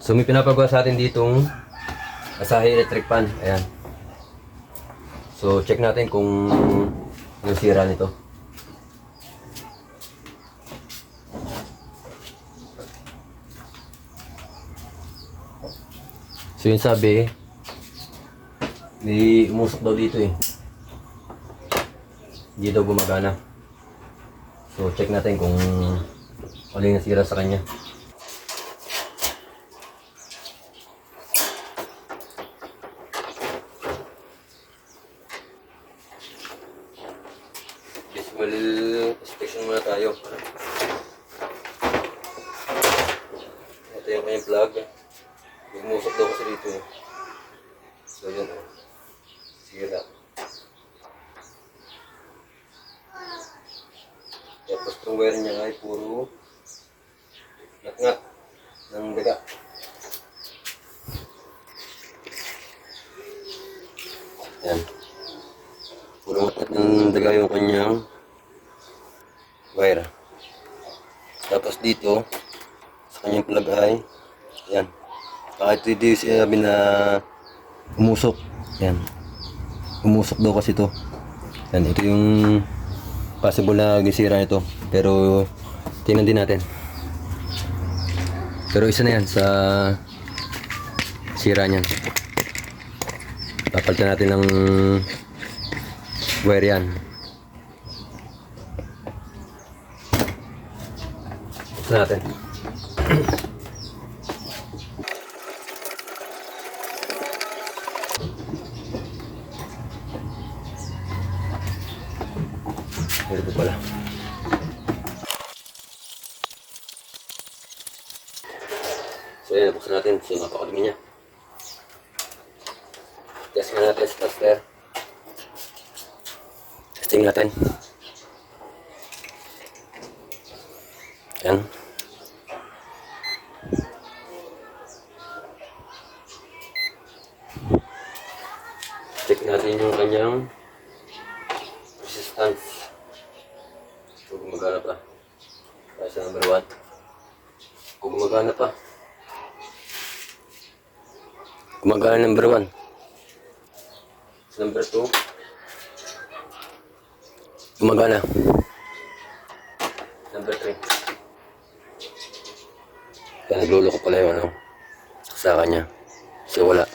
So may pinapagawa sa atin ditong Asahi electric fan. Ayan. So check natin kung yung sira nito. So yung sabi, may umusok daw dito eh. Hindi daw gumagana. So check natin kung ano yung nasira sa kanya. Visual inspection muna tayo. Ito yung kanyang plug. May umusok daw kasi dito eh. So yun o. Sira. Tapos itong wire niya ay puro ngat-ngat ng daga. Yan. Puro ngat-ngat ng daga yung kanyang wire. Tapos dito, sa kanyang plug ay, yan. Kahit dito yung sinabi na umusok. Yan. Umusok daw kasi ito. Yan, ito yung possible na gisira nito. Pero tingnan din natin. Pero isa na yan sa sira niyan. Papalitan natin ng wire yan. Ito natin. Ito pala. So yan, buksan natin. So napakadumi niya. Test nga natin sa tester. Testing natin. Yan. Check natin yung kanyang resistance. Kung gumagana pa. Kaya sa number 1. Kung gumagana pa. Gumagana number 1. Sa number 2. Gumagana. Number 3. Kaya nagluloko pala yung ano sa kanya. So wala.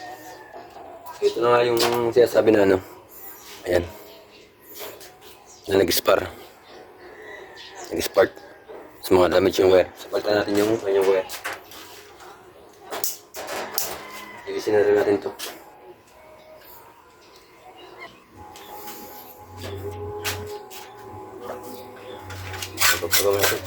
So ito na nga yung sinasabi na ano. Ayan. Na nag-spar. Nag-spark. Sa mga damage yung wire. So palitan natin yung kanyang wire. Ilisin na rin natin ito. Pagpagawa natin.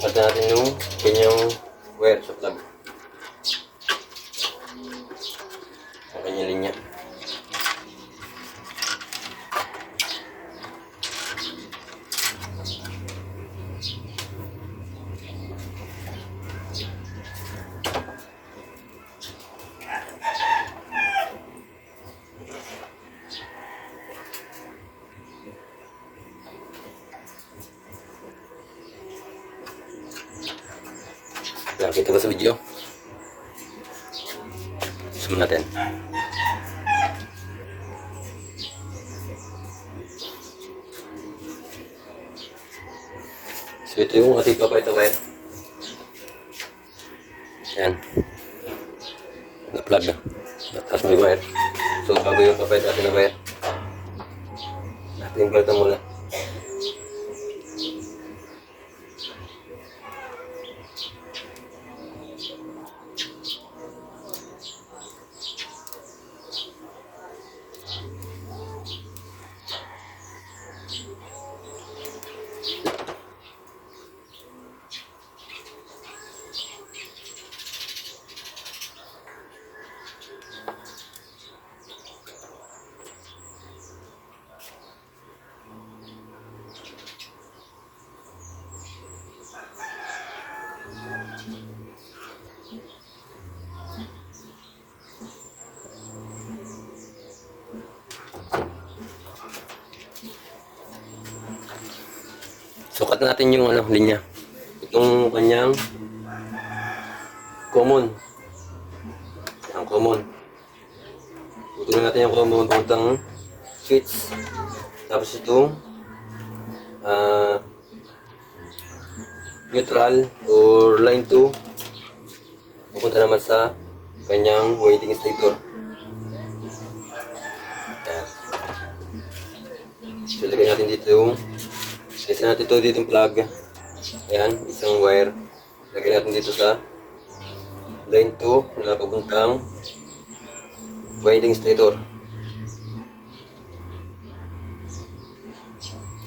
Palitan natin yung kanyang wire sa plug. Sa kanyang linya. Nakita ba sa video? Zoom natin. So ito yung ating papayta wire. Yan. Na-plug na. Tapos may wire. So bago yung papayta natin na wire. Natin palitan muna. Sukat natin yung ano, linya. Itong kanyang common. Ang common. Putulin natin yung common papuntang switch. Tapos itong neutral or line 2 pupunta naman sa kanyang waiting stator. Ayan. So, lagay natin dito yung isa natin ito dito yung plug. Ayan, isang wire. Lagay natin dito sa line 2 na papuntang waiting stator.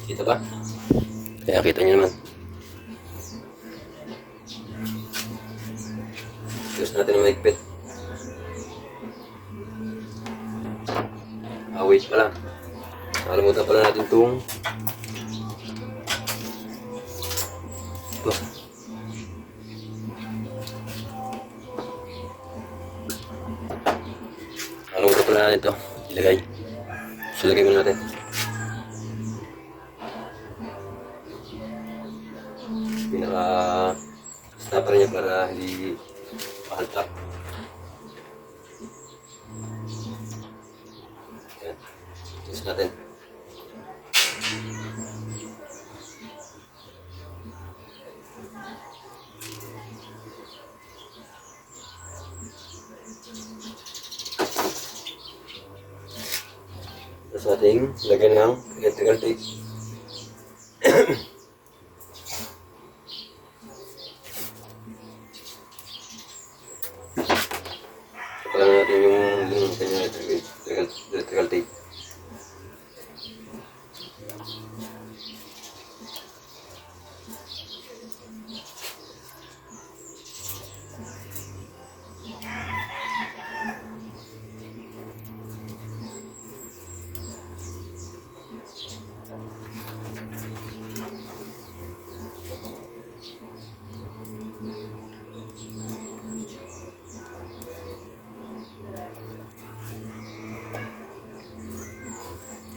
Kita ba? Kaya kita nyo naman. Tapos natin yung maigpit. Wait pala. Nakalimutan pala natin itong ito. Nakalimutan pala natin ito. Ilagay. So, ilagay muna natin. Pinaka-stopper niya para hindi mahaltak. Ayan. Test natin. Tapos ating lagyan ng electrical tape. Pagkalan natin yung kanyang electrical tape.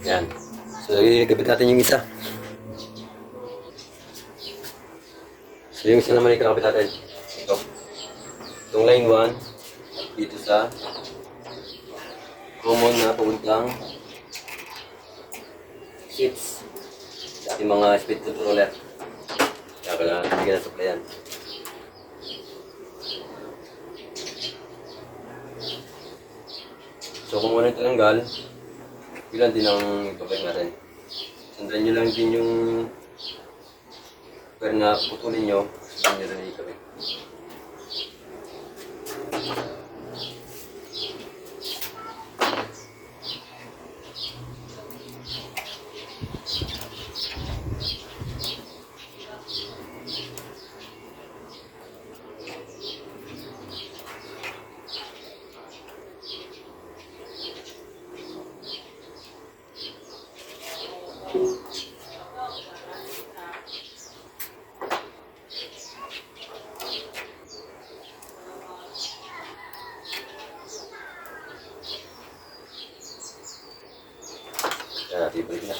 Yan. So, ikabit natin yung isa. So, yung isa naman ikakabit natin. Ito. Itong line 1 dito sa common na papuntang sheets sa ating mga speed controller. Kaya kailangan bigyan ng supplyan. So, kung ano yung tinanggal, ilan din ang ipabalik natin. Sundan nyo lang din yung pwede na putulin nyo, sundan nyo rin ikabit. Kaya natin ibalik na.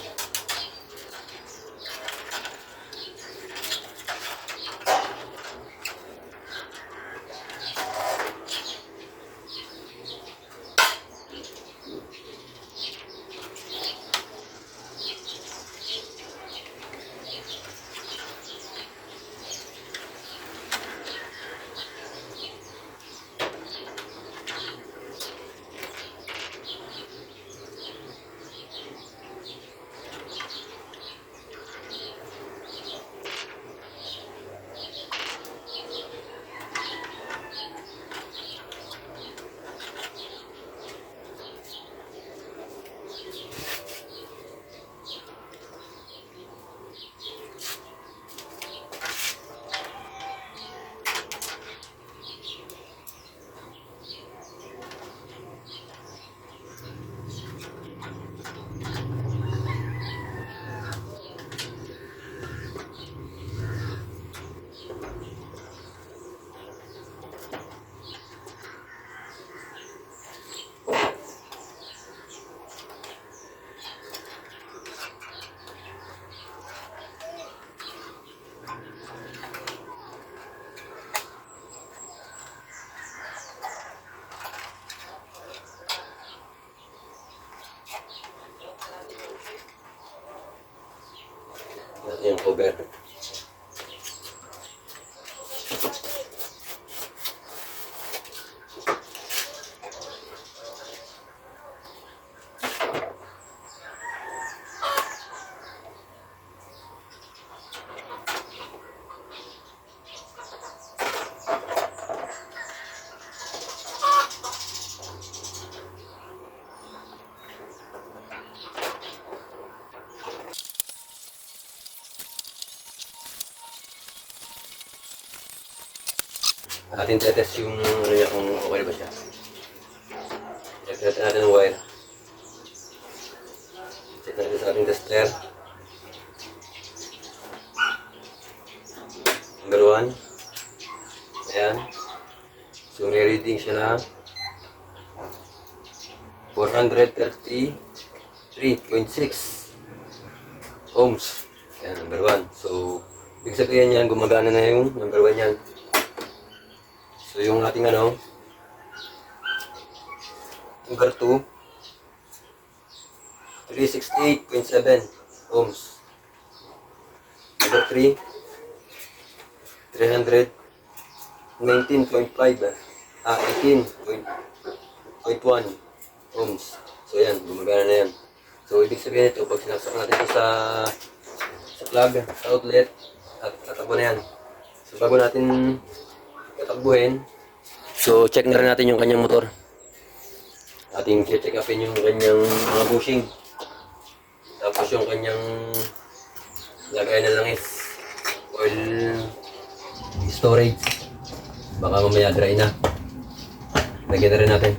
yung cover. Atin tetest yung ano niya kung okay ba siya. Check natin ang wire. Check natin sa ating tester. Number 1. Ayan. So reading siya na 433.6 ohms. Ayan, number 1. So ibig sabihin yan, gumagana na yung number 1 yan. So yung ating ano, number 2, 368.7 ohms. Number 3, 319.5, 18.1 ohms. So yan, gumagana na yan. So ibig sabihin ito, pag sinaksak natin ito sa plug, sa outlet, at tatakbo na yan. So bago natin tatakbuhin, so check na rin natin yung kanyang motor. Ating check upin yung kanyang mga bushing, tapos yung kanyang lagay na langis, oil storage, baka mamaya dry na. Lagyan na rin natin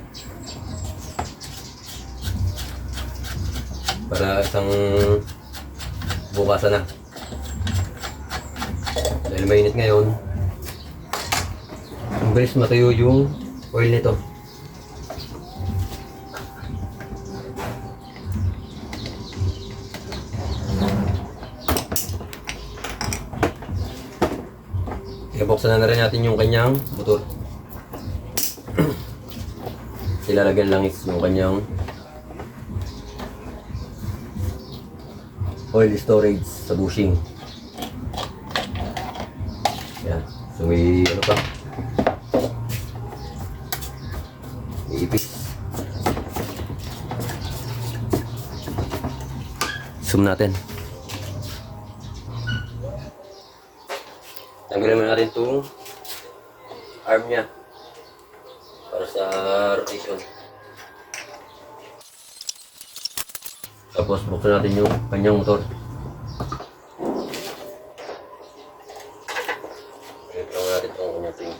para isang bukasan na, dahil mainit ngayon. Ang bilis matuyo yung oil nito. Kaya buksan na rin natin yung kanyang motor. Ilalagyan langis yung kanyang oil storage sa bushing. Yan. So may ano pa? Ipis. Zoom natin. Tanggalin mo natin itong arm niya para sa rotation. Tapos buksan natin yung kanyang motor. Ito natin itong kanyang ting.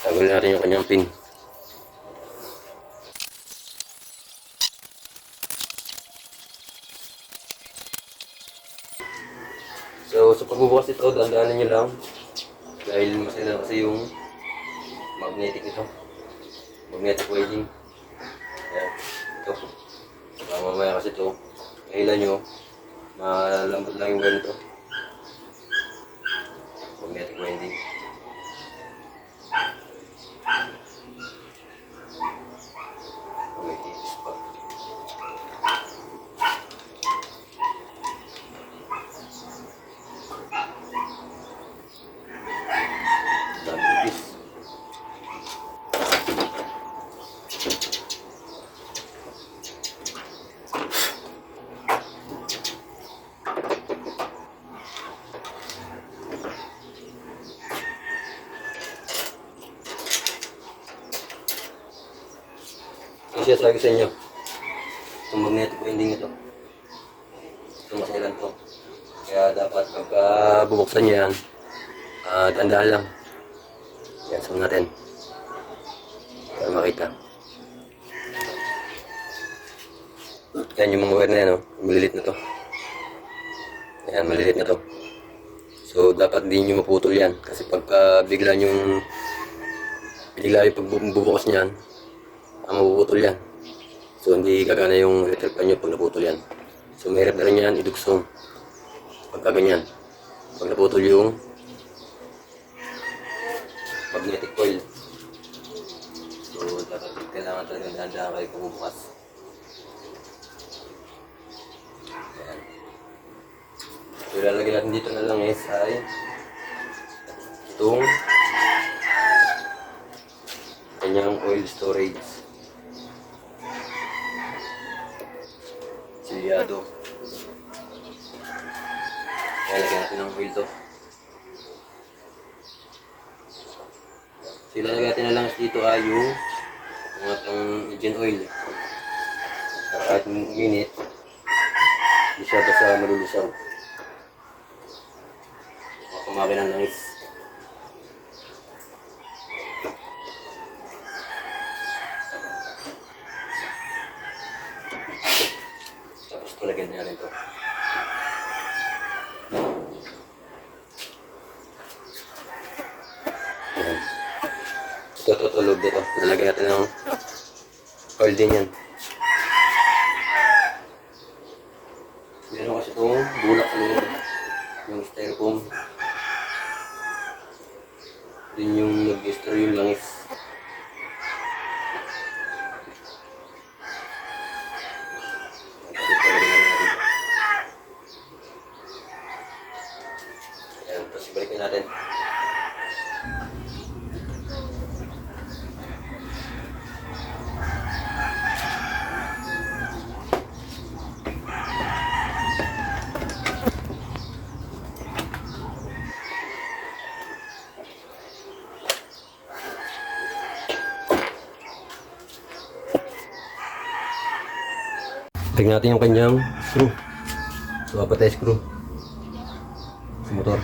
Tanggalin natin yung kanyang pin. So sa pagbubukas ito, dandaanan nyo lang dahil masaya kasi yung magnetic ito, magnetic welding. Ayan, ito. Mamaya kasi ito, kailan nyo, malambot lang yung ganito, magnetic welding. Siya sabi sa inyo, itong magnetic winding ito, masailan to, kaya dapat pagka bubuksan nyo yan, tandaan lang. Yan, zoom natin para makita. Yan yung mga wire na yan, oh. Maliliit na to. Yan, maliliit na to. So dapat hindi nyo maputol yan, kasi pagka bigla yung pagbubukas nyan, mapuputol yan. So hindi gagana yung electric pan nyo pag naputol yan. So mahirap na rin yan iduksong pagka ganyan. Pag naputol yung magnetic coil. So, dapat kailangan talaga dahan-dahan kayo pumubukas. Ayan. So, ilalagay natin dito na lang is ay itong kanyang oil storage. Siyado. Ilalagay natin ng oil to. So, ilalagay natin na lang dito ay yung atong engine oil. Para kahit minute, hindi siya basta malulusaw. Kumaki ng langis. Tapos tulagyan na rin ito. Ayan. Ito tutulog dito. Nalagyan natin ng oil din yan. Meron kasi itong bulak sa loob. Yung styrofoam. Din yung nag-destroy yung langis. Ayan, tapos ibalikin natin. Tingnan natin yung kanyang screw. So, apat na screw sa motor.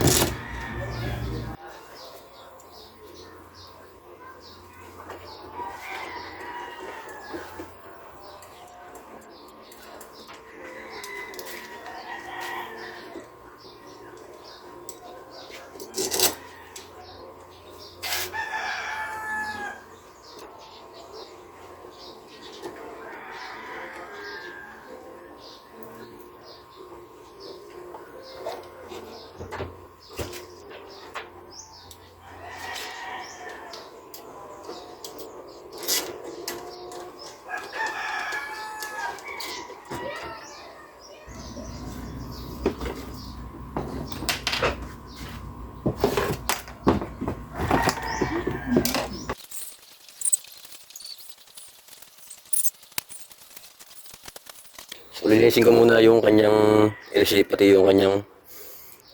So, linisin ko muna yung kanyang LC pati yung kanyang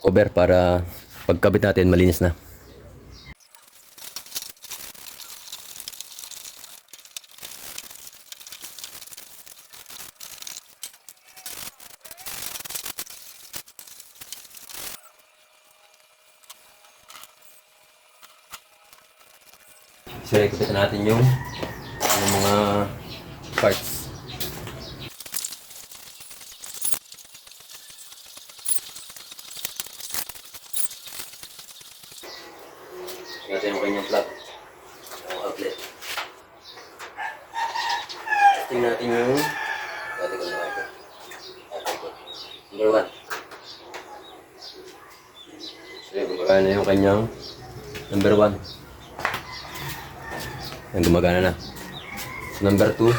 cover para pagkabit natin malinis na. So, ikutin natin yung mga parts. Natin yung kanyang plug, yung outlet. Testing natin yung number 1. So, gumagana na yung kanyang number 1. Yan, gumagana na. So, number 2,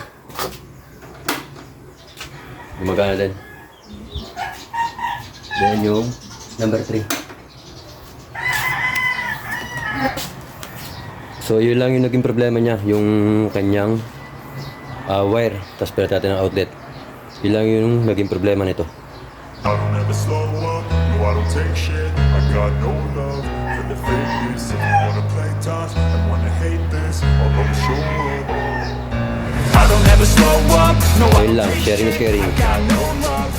gumagana din. Then yung number 3. So, yun lang yung naging problema niya, yung kanyang wire. Tapos pala natin ng outlet. Yun lang yung naging problema nito. I don't ever slow up, no I don't take shit. I got no love for the fakeness. If you wanna play tough and wanna hate this, I'll always show up. I don't ever slow up, no I Ayun don't lang, take sharing is shit. caring. I got no love